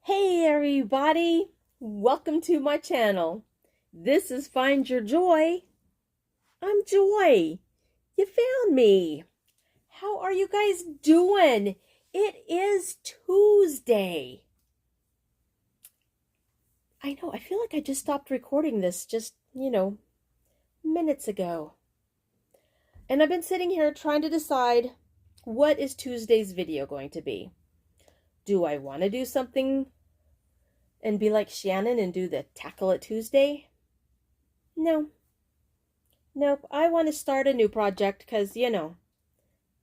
Hey everybody, welcome to my channel. This is Find Your Joy. I'm Joy. You found me. How are you guys doing? It is Tuesday. I know, I feel like I just stopped recording this just, minutes ago. And I've been sitting here trying to decide what is Tuesday's video going to be. Do I want to do something and be like Shannon and do the Tackle It Tuesday? Nope. I want to start a new project because,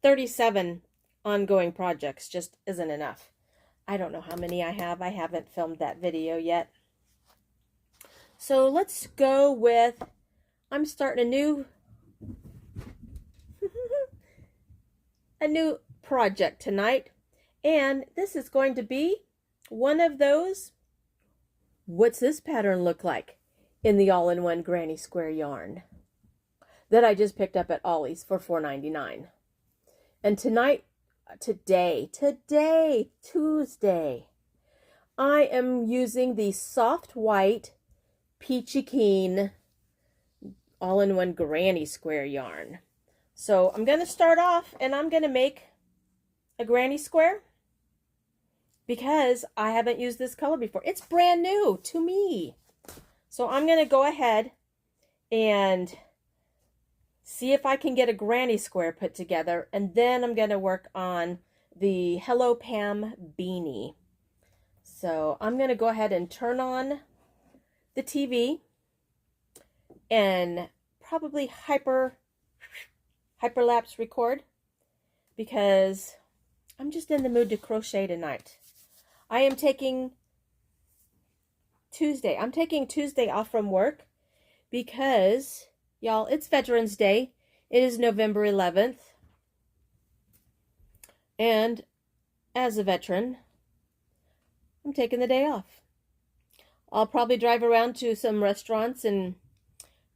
37 ongoing projects just isn't enough. I don't know how many I have. I haven't filmed that video yet. So let's go with, I'm starting a new project tonight. And this is going to be one of those, what's this pattern look like, in the all-in-one granny square yarn that I just picked up at Ollie's for $4.99. And today, Tuesday, I am using the soft white peachy keen all-in-one granny square yarn. So I'm going to start off and I'm going to make a granny square because I haven't used this color before. It's brand new to me. So I'm going to go ahead and see if I can get a granny square put together, and then I'm going to work on the Hello Pam beanie. So I'm going to go ahead and turn on the TV and probably hyperlapse record because I'm just in the mood to crochet tonight. I am taking Tuesday. I'm taking Tuesday off from work because, y'all, it's Veterans Day. It is November 11th. And as a veteran, I'm taking the day off. I'll probably drive around to some restaurants and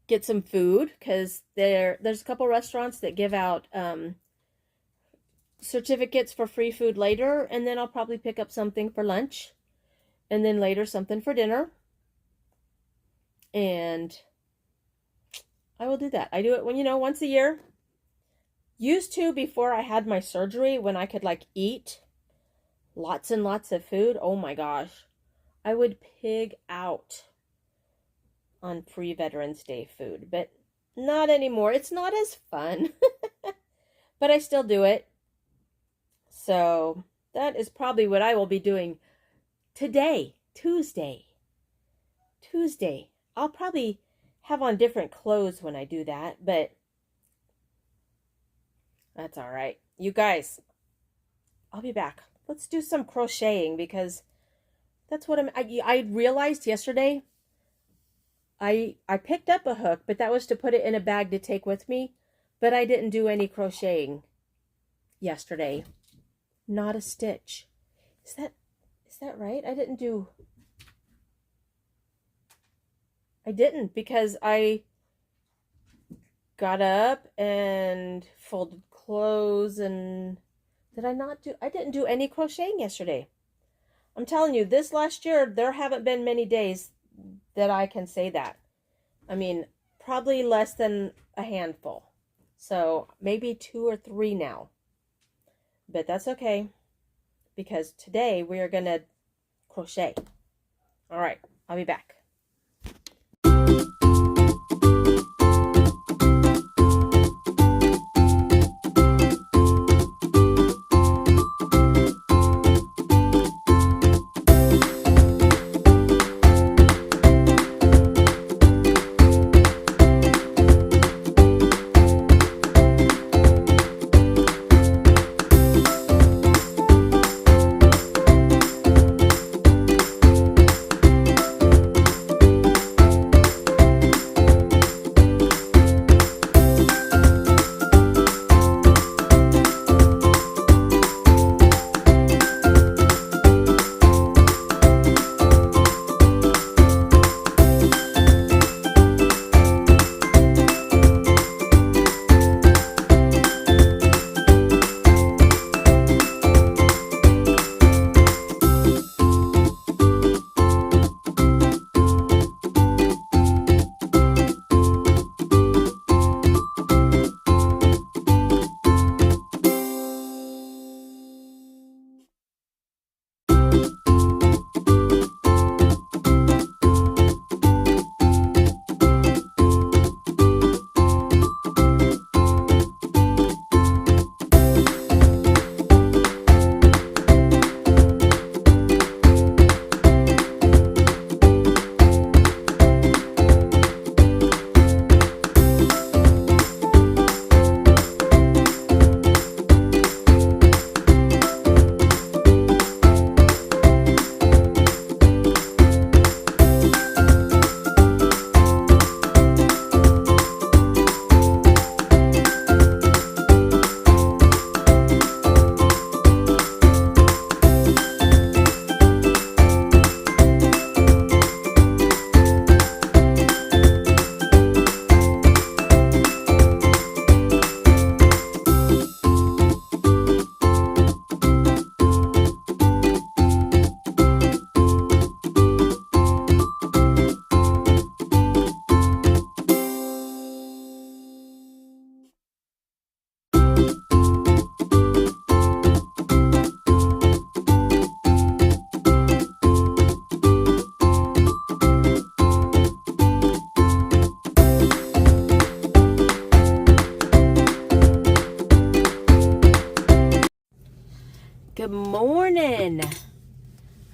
get some food because there's a couple restaurants that give out certificates for free food later, and then I'll probably pick up something for lunch, and then later something for dinner. And I will do that. I do it when, once a year. Used to before I had my surgery, when I could eat lots and lots of food. Oh my gosh. I would pig out on free Veterans Day food, but not anymore. It's not as fun, but I still do it. So that is probably what I will be doing today, Tuesday. I'll probably have on different clothes when I do that, but that's all right. You guys, I'll be back. Let's do some crocheting because that's what I realized yesterday. I picked up a hook, but that was to put it in a bag to take with me, but I didn't do any crocheting yesterday. Not a stitch. Is that right? I didn't because I got up and folded clothes and I didn't do any crocheting yesterday. I'm telling you, this last year, there haven't been many days that I can say that. I mean, probably less than a handful. So maybe 2 or 3 now. But that's okay, because today we are going to crochet. All right, I'll be back.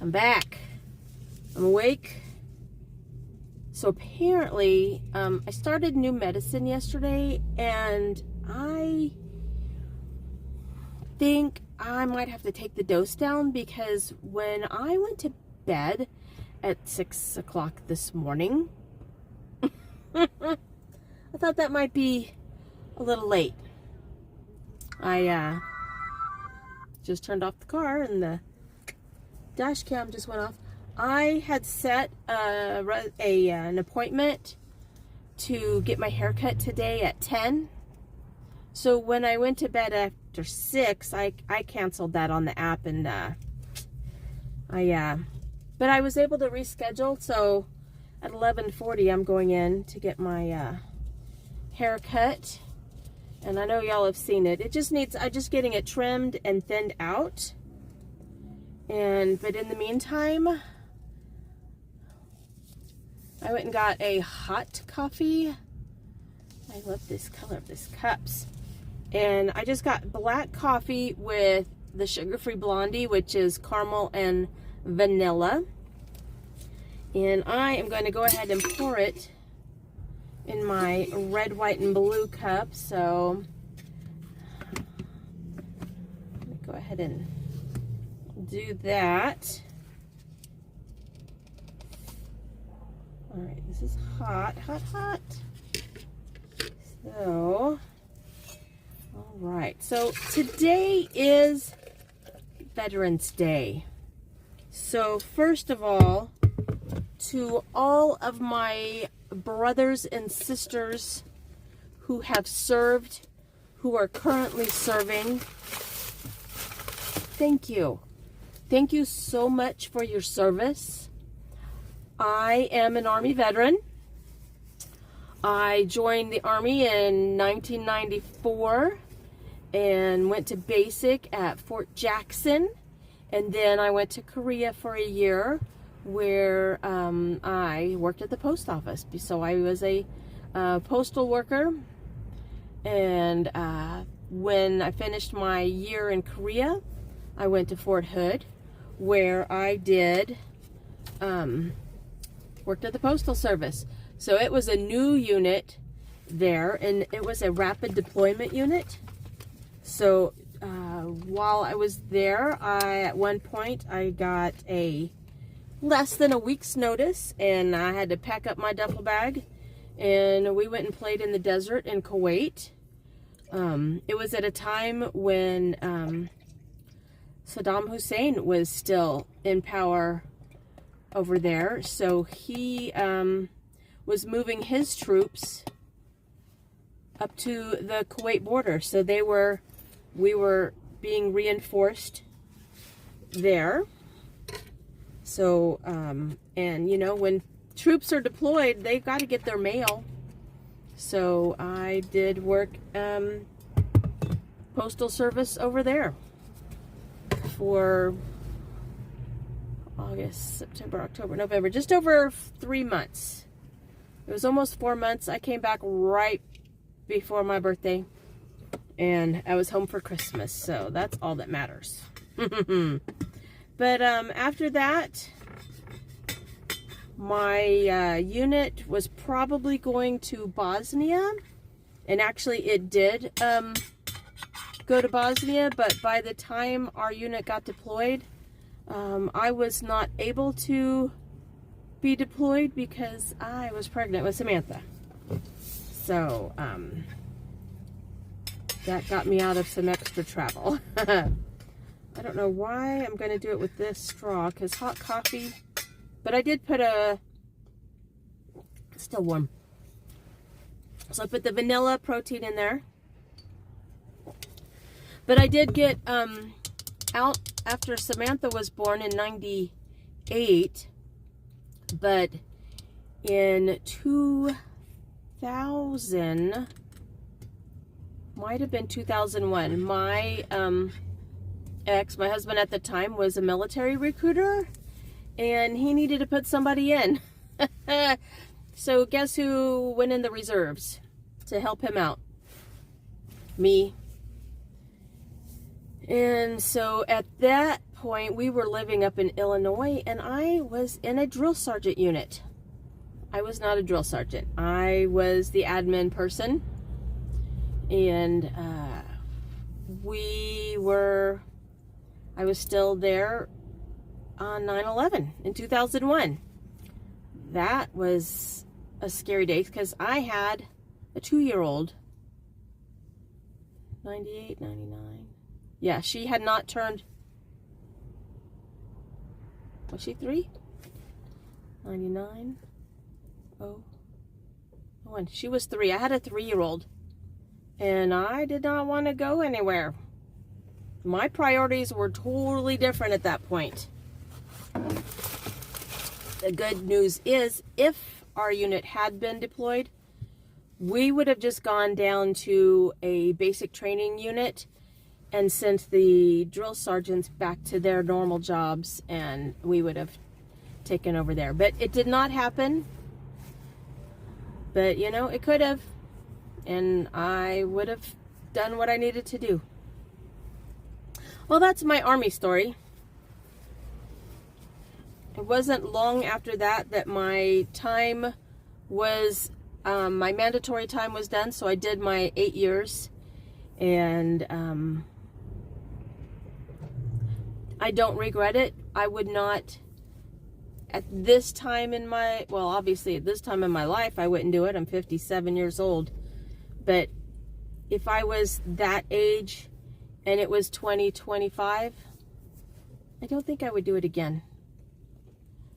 I'm back. I'm awake. So apparently, I started new medicine yesterday, and I think I might have to take the dose down, because when I went to bed at 6 o'clock this morning, I thought that might be a little late. I just turned off the car and the dash cam just went off. I had set an appointment to get my hair cut today at 10. So when I went to bed after 6, I canceled that on the app, and but I was able to reschedule. So at 11:40, I'm going in to get my hair cut, and I know y'all have seen it. It just needs, I'm just getting it trimmed and thinned out. But in the meantime, I went and got a hot coffee. I love this color of this cups. And I just got black coffee with the sugar-free blondie, which is caramel and vanilla. And I am going to go ahead and pour it in my red, white, and blue cup. So let me go ahead and do that. All right, this is hot, hot, hot. So, all right. So today is Veterans Day. So first of all, to all of my brothers and sisters who have served, who are currently serving, thank you. Thank you so much for your service. I am an Army veteran. I joined the Army in 1994 and went to basic at Fort Jackson. And then I went to Korea for a year, where I worked at the post office. So I was a postal worker. And when I finished my year in Korea, I went to Fort Hood, where I did worked at the Postal Service. So it was a new unit there, and it was a rapid deployment unit. So while I was there, at one point I got a less than a week's notice, and I had to pack up my duffel bag, and we went and played in the desert in Kuwait. It was at a time when Saddam Hussein was still in power over there, so he was moving his troops up to the Kuwait border. So we were being reinforced there. So, and you know, when troops are deployed, they've got to get their mail. So I did work postal service over there for August, September, October, November, just over 3 months. It was almost 4 months. I came back right before my birthday, and I was home for Christmas, so that's all that matters. But after that, my unit was probably going to Bosnia, and actually it did go to Bosnia, but by the time our unit got deployed, I was not able to be deployed because I was pregnant with Samantha. So that got me out of some extra travel. I don't know why I'm going to do it with this straw, because hot coffee, but I did put it's still warm. So I put the vanilla protein in there. But I did get out after Samantha was born in 98, but in 2000, might have been 2001, my my husband at the time, was a military recruiter, and he needed to put somebody in. So guess who went in the reserves to help him out? Me. And so at that point, we were living up in Illinois, and I was in a drill sergeant unit. I was not a drill sergeant. I was the admin person, and I was still there on 9/11 in 2001. That was a scary day because I had a 2-year-old. 98, 99. Yeah, she had not turned. Was she 3? 99. Oh. She was 3. I had a 3-year-old. And I did not want to go anywhere. My priorities were totally different at that point. The good news is, if our unit had been deployed, we would have just gone down to a basic training unit and sent the drill sergeants back to their normal jobs, and we would have taken over there. But it did not happen. But, you know, it could have. And I would have done what I needed to do. Well, that's my Army story. It wasn't long after that that my time was, my mandatory time was done. So I did my 8 years. And I don't regret it. I would not, at this time in my, well, obviously at this time in my life, I wouldn't do it. I'm 57 years old. But if I was that age and it was 2025, I don't think I would do it again.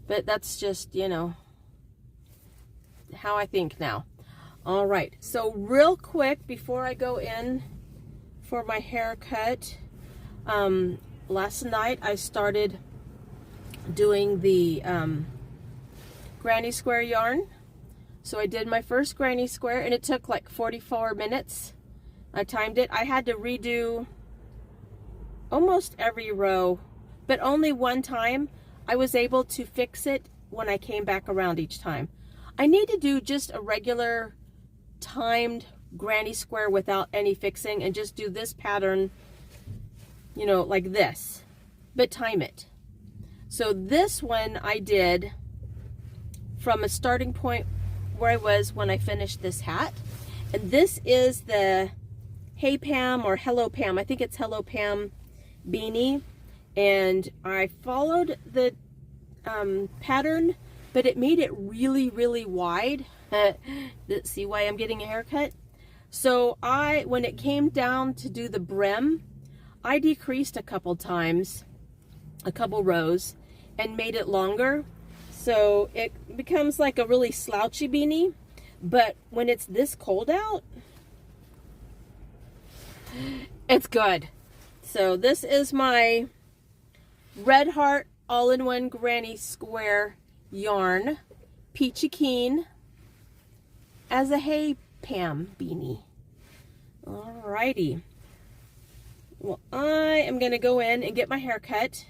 But that's just, you know, how I think now. All right. So real quick, before I go in for my haircut, last night I started doing the granny square yarn. So I did my first granny square, and it took like 44 minutes. I timed it. I had to redo almost every row, but only one time. I was able to fix it when I came back around each time. I need to do just a regular timed granny square without any fixing, and just do this pattern, you know, like this, but time it. So this one I did from a starting point where I was when I finished this hat. And this is the Hey Pam or Hello Pam. I think it's Hello Pam beanie. And I followed the pattern, but it made it really, really wide. See why I'm getting a haircut? So when it came down to do the brim, I decreased a couple times, a couple rows, and made it longer. So it becomes like a really slouchy beanie. But when it's this cold out, it's good. So this is my Red Heart all-in-one granny square yarn, Peachy Keen, as a Hey Pam beanie. Alrighty. Well, I am going to go in and get my hair cut.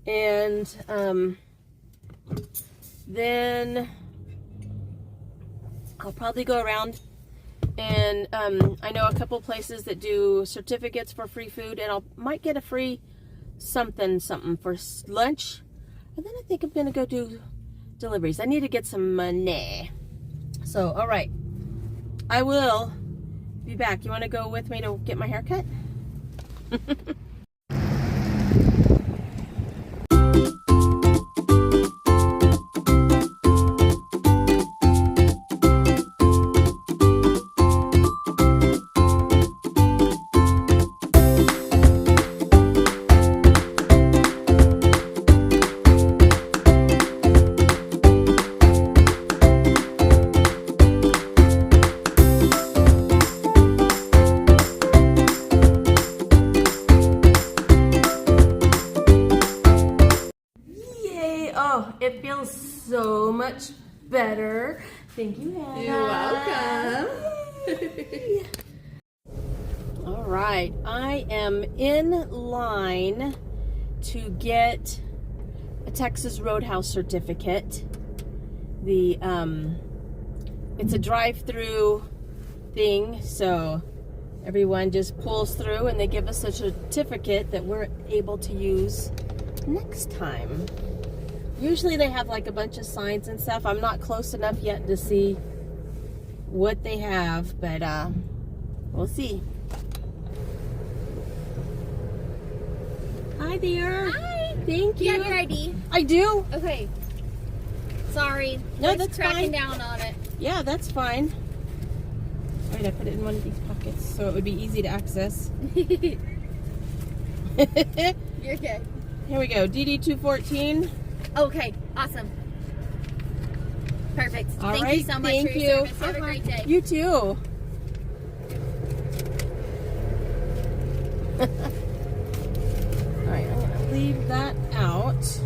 And then I'll probably go around, and I know a couple places that do certificates for free food, and I might get a free something for lunch. And then I think I'm going to go do deliveries. I need to get some money. So, all right. I will be back. You want to go with me to get my hair cut? It feels so much better. Thank you, Hannah. You're welcome. All right, I am in line to get a Texas Roadhouse certificate. It's a drive-through thing, so everyone just pulls through and they give us a certificate that we're able to use next time. Usually they have like a bunch of signs and stuff. I'm not close enough yet to see what they have, but we'll see. Hi there. Hi. Thank You you. have your ID? I do. Okay. Sorry. No, Mike's that's cracking fine. down on it. Yeah, that's fine. All right, I put it in one of these pockets so it would be easy to access. You're good. Here we go, DD214. Okay, awesome. Perfect. All Thank right, you so much thank for your you. service. Have a great day. You too. All right, I'm gonna leave that out. So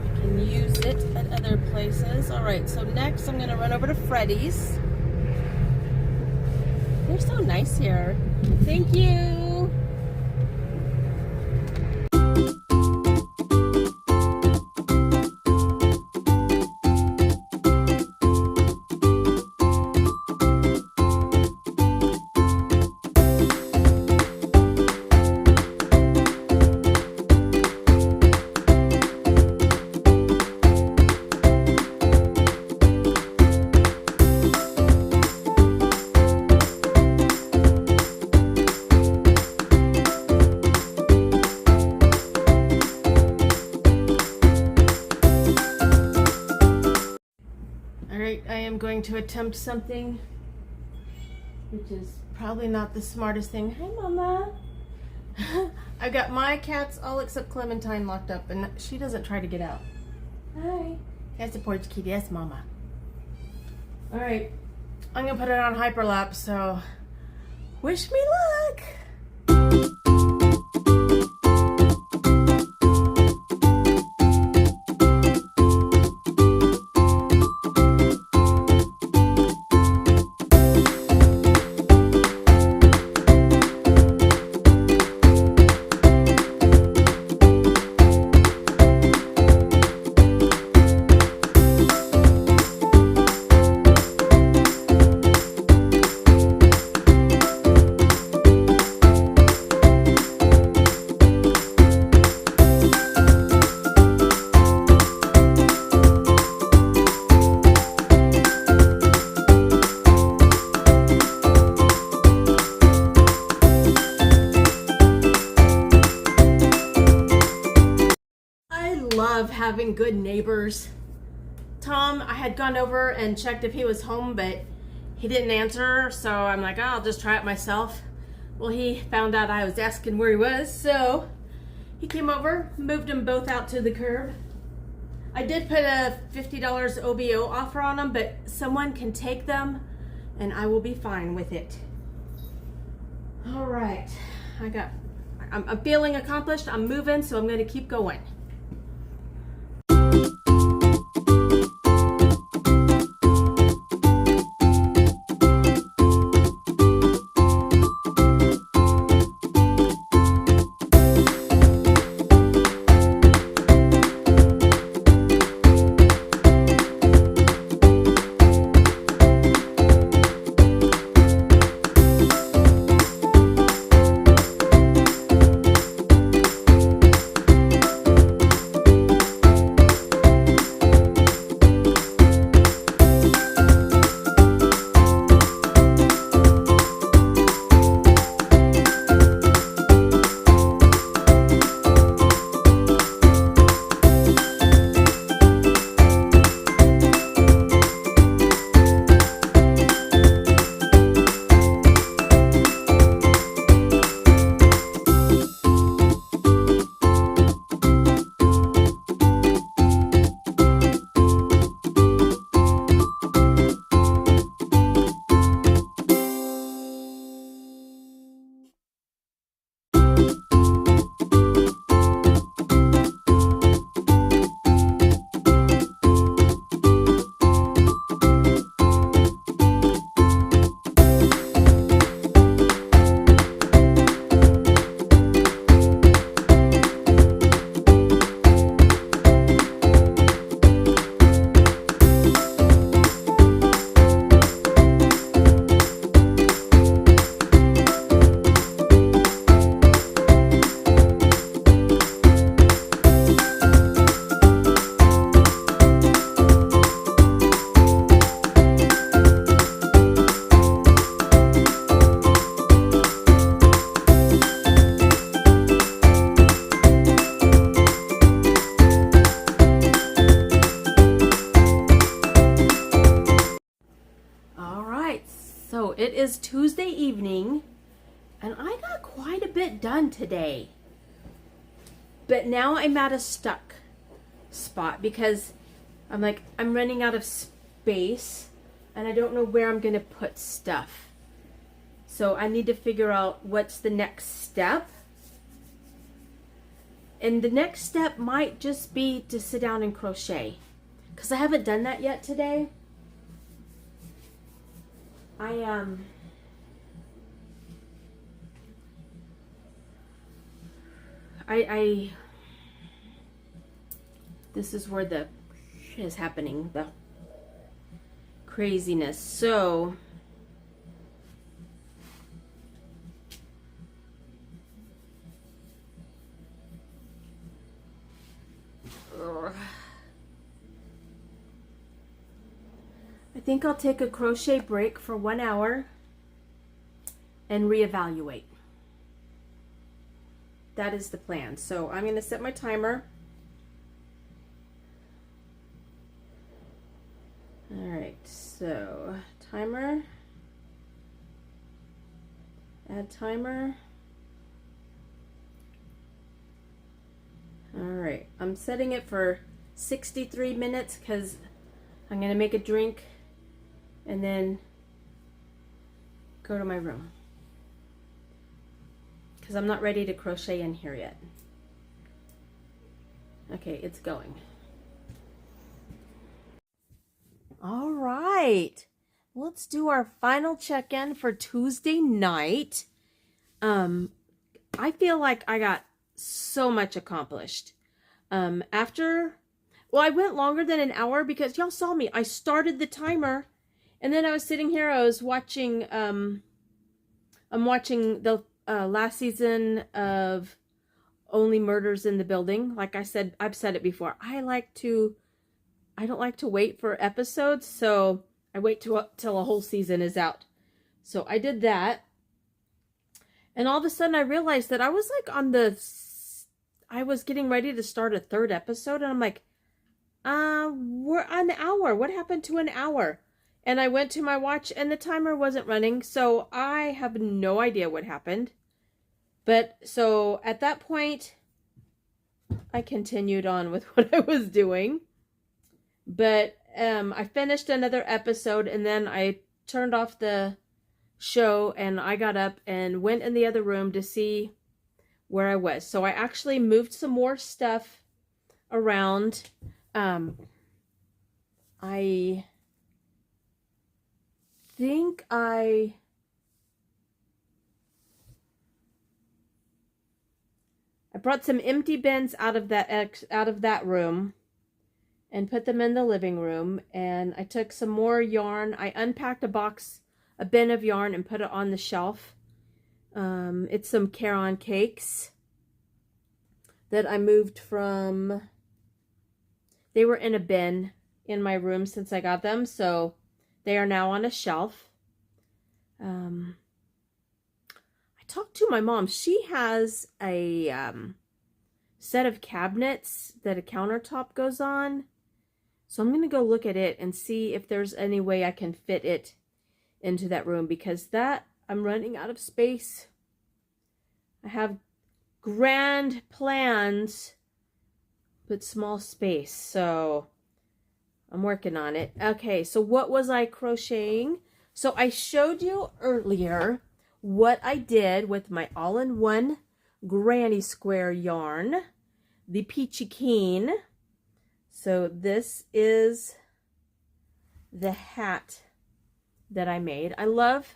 I can use it at other places. All right, so next I'm gonna run over to Freddy's. They're so nice here. Thank you. Alright, I am going to attempt something which is probably not the smartest thing. Hi, Mama. I've got my cats all except Clementine locked up and she doesn't try to get out. Hi. That's a porch kitty. That's Mama. Alright, I'm going to put it on hyperlapse, so wish me luck. Love having good neighbors. Tom, I had gone over and checked if he was home, but he didn't answer, so I'm like, oh, I'll just try it myself. Well, he found out I was asking where he was, so he came over, moved them both out to the curb. I did put a $50 OBO offer on them, but someone can take them and I will be fine with it. All right, I'm feeling accomplished. I'm moving, so I'm going to keep going. Tuesday evening, and I got quite a bit done today. But now I'm at a stuck spot because I'm running out of space and I don't know where I'm going to put stuff. So I need to figure out what's the next step. And the next step might just be to sit down and crochet, because I haven't done that yet today. This is where the shit is happening, the craziness. So I think I'll take a crochet break for 1 hour and reevaluate. That is the plan. So I'm going to set my timer. All right, so timer, add timer. All right, I'm setting it for 63 minutes because I'm going to make a drink and then go to my room, because I'm not ready to crochet in here yet. Okay, it's going. All right, let's do our final check-in for Tuesday night. I feel like I got so much accomplished. Well, I went longer than an hour because y'all saw me. I started the timer and then I was sitting here. I was watching, I'm watching the last season of Only Murders in the Building. Like I said, I've said it before. I don't like to wait for episodes, so I wait till a whole season is out. So I did that. And all of a sudden I realized that I was I was getting ready to start a third episode, and I'm like, we're an hour. What happened to an hour? And I went to my watch and the timer wasn't running, so I have no idea what happened. But so at that point, I continued on with what I was doing. But I finished another episode, and then I turned off the show and I got up and went in the other room to see where I was. So I actually moved some more stuff around. I think I brought some empty bins out of that room and put them in the living room, and I took some more yarn. I unpacked a bin of yarn and put it on the shelf. It's some Caron cakes that I moved from, they were in a bin in my room since I got them, so they are now on a shelf. I talked to my mom. She has a set of cabinets that a countertop goes on. So I'm going to go look at it and see if there's any way I can fit it into that room, because I'm running out of space. I have grand plans, but small space. So I'm working on it. Okay, so what was I crocheting? So I showed you earlier what I did with my all-in-one granny square yarn, the Peachy Keen. So this is the hat that I made. I love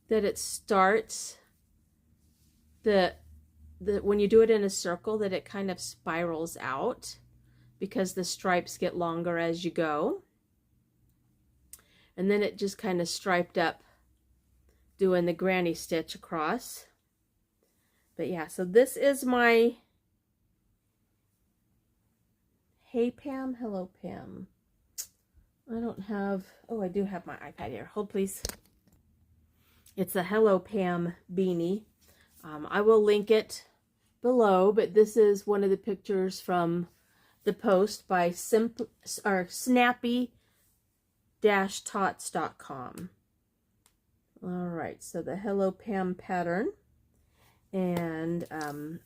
that it starts when you do it in a circle, that it kind of spirals out because the stripes get longer as you go. And then it just kind of striped up doing the granny stitch across. But yeah, so this is my Hey Pam, hello Pam. I don't have, oh, I do have my iPad here. Hold please. It's a Hello Pam beanie. I will link it below, but this is one of the pictures from the post by snappy-tots.com. All right, so the Hello Pam pattern. And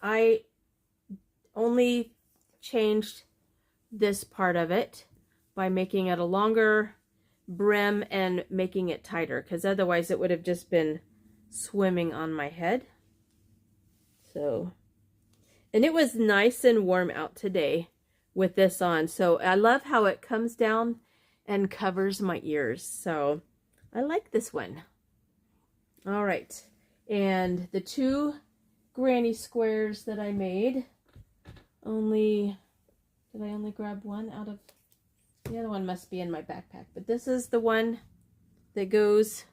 I only changed this part of it by making it a longer brim and making it tighter, because otherwise it would have just been swimming on my head. So, and it was nice and warm out today with this on, so I love how it comes down and covers my ears. So I like this one. All right, and the two granny squares that I made, did I only grab one out of, the other one must be in my backpack, but this is the one that goes,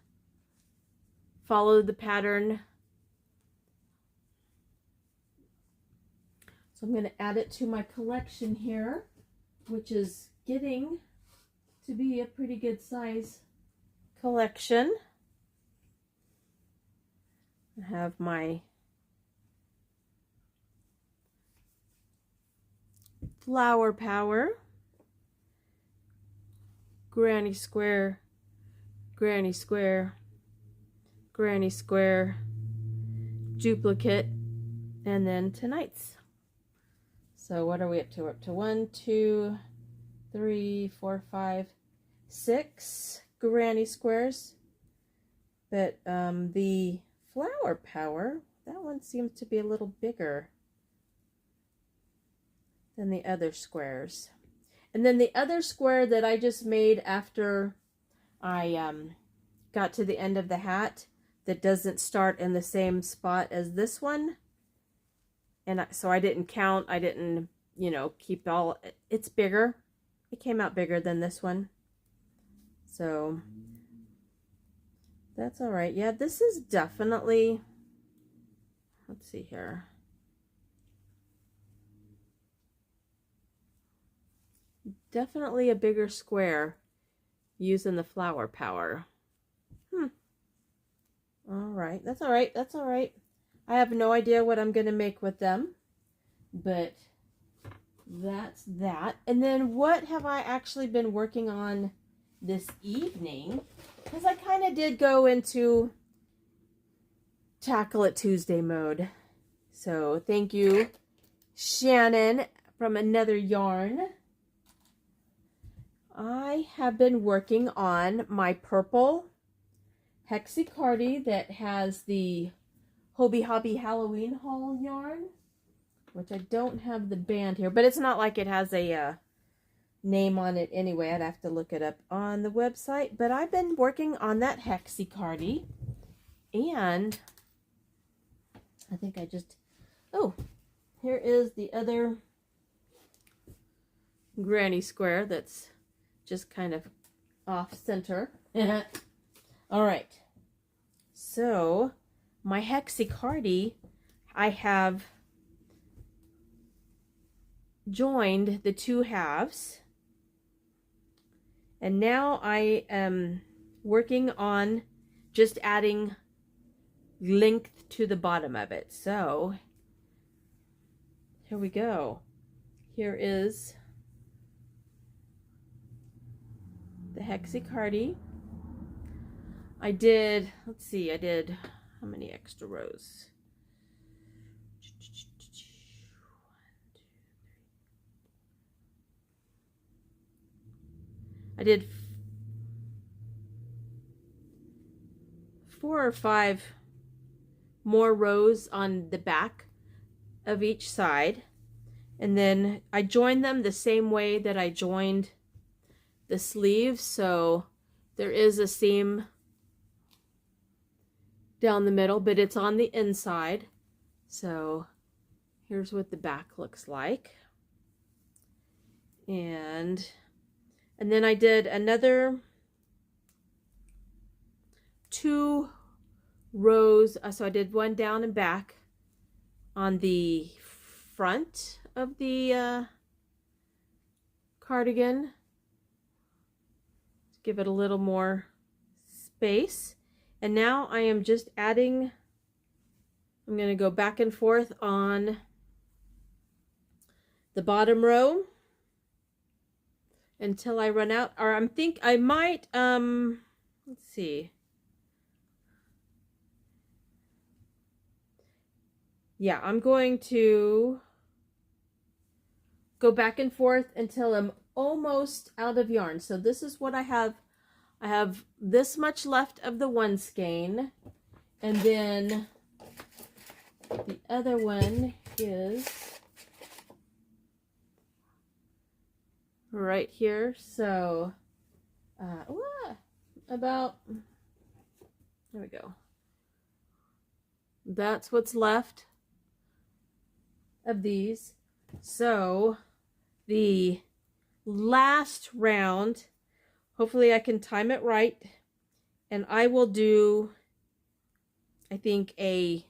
follow the pattern. So I'm going to add it to my collection here, which is getting to be a pretty good size collection. I have my Flower Power, Granny Square, Granny Square, Granny Square, duplicate, and then tonight's. So what are we up to? We're up to 1, 2, 3, 4, 5, 6 granny squares. But the Flower Power, that one seems to be a little bigger than the other squares. And then the other square that I just made after I got to the end of the hat, that doesn't start in the same spot as this one. And so I didn't count, I didn't, keep all, it's bigger. It came out bigger than this one. So that's all right. Yeah, this is definitely, let's see here. Definitely a bigger square using the Flower Power. All right, that's all right, that's all right. I have no idea what I'm going to make with them, but that's that. And then what have I actually been working on this evening? Because I kind of did go into Tackle It Tuesday mode. So thank you, Shannon, from Another Yarn. I have been working on my purple hexacardy that has the Hobby Hobby Halloween haul yarn, which I don't have the band here, but it's not like it has a name on it anyway. I'd have to look it up on the website, but I've been working on that hexacardy, and I think I just, oh, here is the other granny square that's just kind of off center. All right, so my hexacardy, I have joined the two halves, and now I am working on just adding length to the bottom of it. So here we go. Here is the hexacardy. I did, let's see, I did how many extra rows? I did 4 or 5 more rows on the back of each side, and then I joined them the same way that I joined the sleeves. So there is a seam down the middle, but it's on the inside. So here's what the back looks like. And then I did another 2 rows. So I did one down and back on the front of the cardigan to give it a little more space. And now I am just adding, I'm going to go back and forth on the bottom row until I run out. Or I might, let's see. yeah, I'm going to go back and forth until I'm almost out of yarn. So this is what I have. I have this much left of the one skein, and then the other one is right here. So about, there we go. That's what's left of these. So the last round, hopefully I can time it right, and I will do, I think, a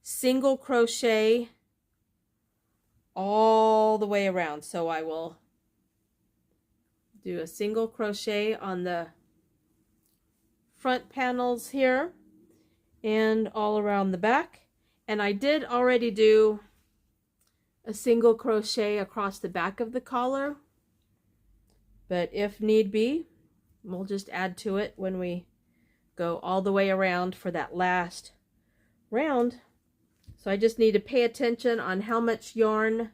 single crochet all the way around. So I will do a single crochet on the front panels here and all around the back. And I did already do a single crochet across the back of the collar, but if need be, we'll just add to it when we go all the way around for that last round. So I just need to pay attention on how much yarn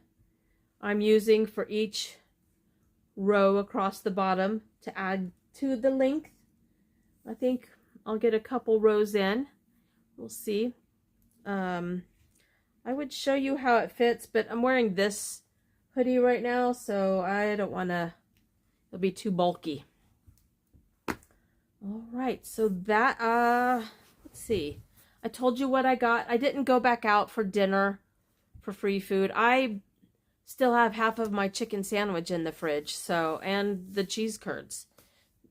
I'm using for each row across the bottom to add to the length. I think I'll get a couple rows in. We'll see. I would show you how it fits, but I'm wearing this hoodie right now, so I don't want to, it'll be too bulky. All right, so that, let's see. I told you what I got. I didn't go back out for dinner for free food. I still have half of my chicken sandwich in the fridge, so, and the cheese curds.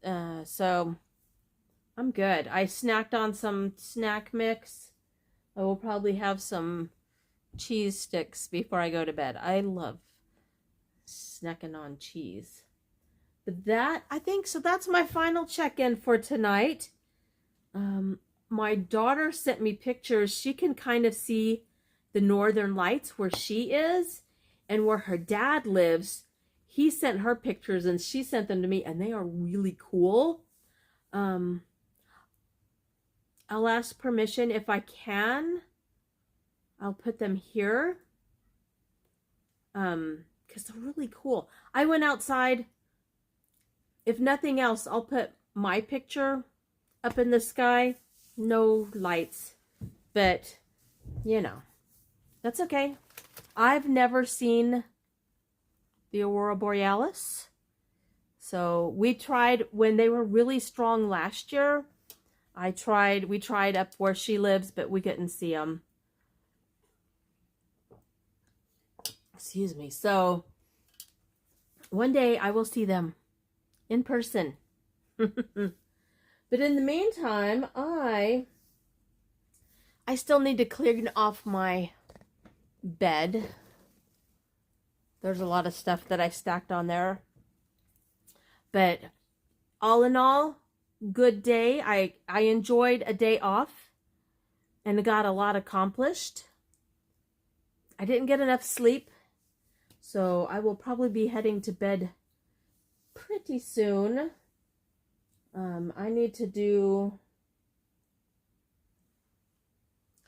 So I'm good. I snacked on some snack mix. I will probably have some cheese sticks before I go to bed. I love snacking on cheese. But that, I think, so that's my final check-in for tonight. My daughter sent me pictures. She can kind of see the northern lights where she is, and where her dad lives. He sent her pictures and she sent them to me, and they are really cool. I'll ask permission if I can. I'll put them here. Because they're really cool. I went outside. If nothing else, I'll put my picture up in the sky. No lights. But, you know, that's okay. I've never seen the Aurora Borealis. So we tried when they were really strong last year. We tried up where she lives, but we couldn't see them. Excuse me. So one day I will see them in person. But in the meantime, I still need to clean off my bed. There's a lot of stuff that I stacked on there. But all in all, good day. I enjoyed a day off and got a lot accomplished. I didn't get enough sleep, so I will probably be heading to bed pretty soon. I need to do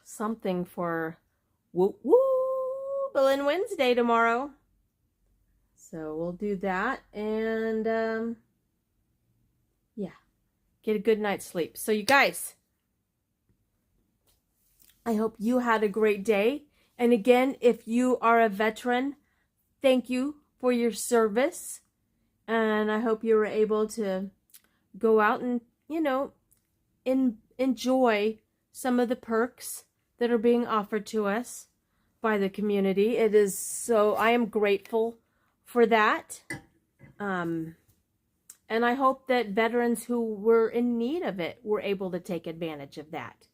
something for Berlin Wednesday tomorrow. So we'll do that, and yeah, get a good night's sleep. So you guys, I hope you had a great day. And again, if you are a veteran, thank you for your service. And I hope you were able to go out and, you know, enjoy some of the perks that are being offered to us by the community. It is so, I am grateful for that. And I hope that veterans who were in need of it were able to take advantage of that.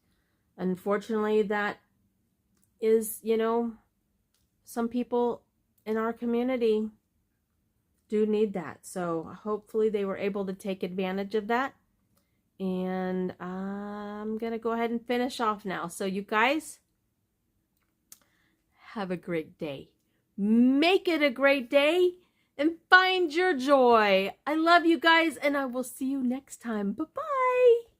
Unfortunately, that is, you know, some people in our community do need that. So hopefully they were able to take advantage of that. And I'm going to go ahead and finish off now. So you guys, have a great day. Make it a great day and find your joy. I love you guys, and I will see you next time. Bye-bye.